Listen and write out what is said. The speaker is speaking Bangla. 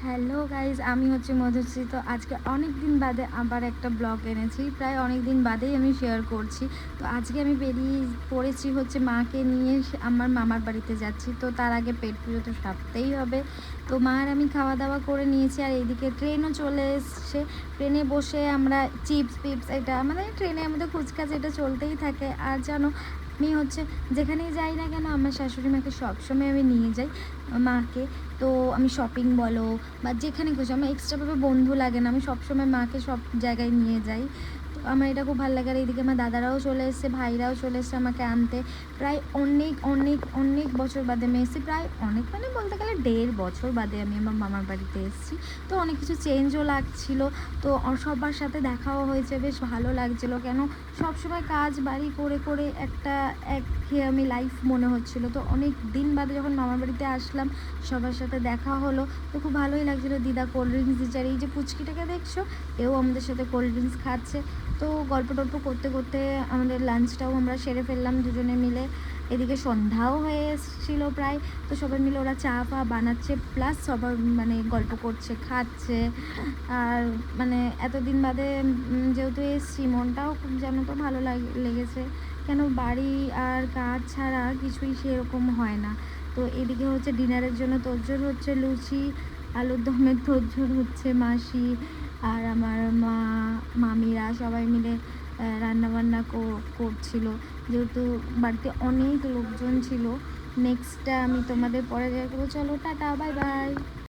হ্যালো গাইজ, আমি হচ্ছে মধুশ্রী। তো আজকে অনেক দিন বাদে আবার একটা ব্লগ এনেছি, প্রায় অনেক দিন বাদেই আমি শেয়ার করছি। তো আজকে আমি বেরিয়ে পড়েছি হচ্ছে মাকে নিয়ে আমার মামার বাড়িতে যাচ্ছি। তো তার আগে পেট পুজো তো সারতেই হবে। তো মা আর আমি খাওয়া দাওয়া করে নিয়েছি, আর এইদিকে ট্রেনও চলে এসছে। ট্রেনে বসে আমরা চিপস পিপস, এটা মানে ট্রেনে আমাদের ফুচকা এটা চলতেই থাকে। আর জানো, আমি হচ্ছে যেখানেই যাই না কেন আমার শাশুড়ি মাকে সবসময় আমি নিয়ে যাই মাকে। তো আমি শপিং বলো বা যেখানে খুশি, আমার এক্সট্রাভাবে বন্ধু লাগে না, আমি সবসময় মাকে সব জায়গায় নিয়ে যাই। তো আমার এটা খুব ভালো লাগে। আর এইদিকে আমার দাদারাও চলে এসছে, ভাইরাও চলে এসছে আমাকে আনতে। প্রায় অনেক অনেক অনেক বছর বাদে আমি এসেছি, প্রায় অনেক মানে বলতে গেলে 1.5 বছর বাদে আমি আমার মামার বাড়িতে এসেছি। তো অনেক কিছু চেঞ্জও লাগছিলো। তো সবার সাথে দেখাও হয়েছে, বেশ ভালো লাগছিলো। কেন সবসময় কাজ বাড়ি করে করে একটা একঘেয়েমি লাইফ মনে হচ্ছিলো। তো অনেক দিন বাদে যখন মামার বাড়িতে আসলাম, সবার সাথে দেখা হলো, তো খুব ভালোই লাগছিলো। দিদা কোল্ড ড্রিঙ্কস দিচ্ছে, আর এই যে পুচকিটাকে দেখছো, এও আমাদের সাথে কোল্ড ড্রিঙ্কস খাচ্ছে। তো গল্প টল্প করতে করতে আমাদের লাঞ্চটাও আমরা সেরে ফেললাম দুজনে মিলে। এদিকে সন্ধ্যাও হয়ে এসেছিলো প্রায়। তো সবাই মিলে ওরা চা ফা বানাচ্ছে, প্লাস সবার মানে গল্প করছে, খাচ্ছে। আর মানে এতদিন বাদে যেহেতু এসছি, মনটাও খুব যেন তো ভালো লেগেছে। কেন বাড়ি আর কাজ ছাড়া কিছুই সেরকম হয় না। তো এদিকে হচ্ছে ডিনারের জন্য তোড়জোড় হচ্ছে, লুচি আলুর দমের তোড়জোড় হচ্ছে। মাসি আর আমার মা, মামিরা সবাই মিলে রান্নাবান্না করছিল, যেহেতু বাড়িতে অনেক লোকজন ছিল। নেক্সটটা আমি তোমাদের পরে যাই করবো। চলো টাটা, বাই বাই।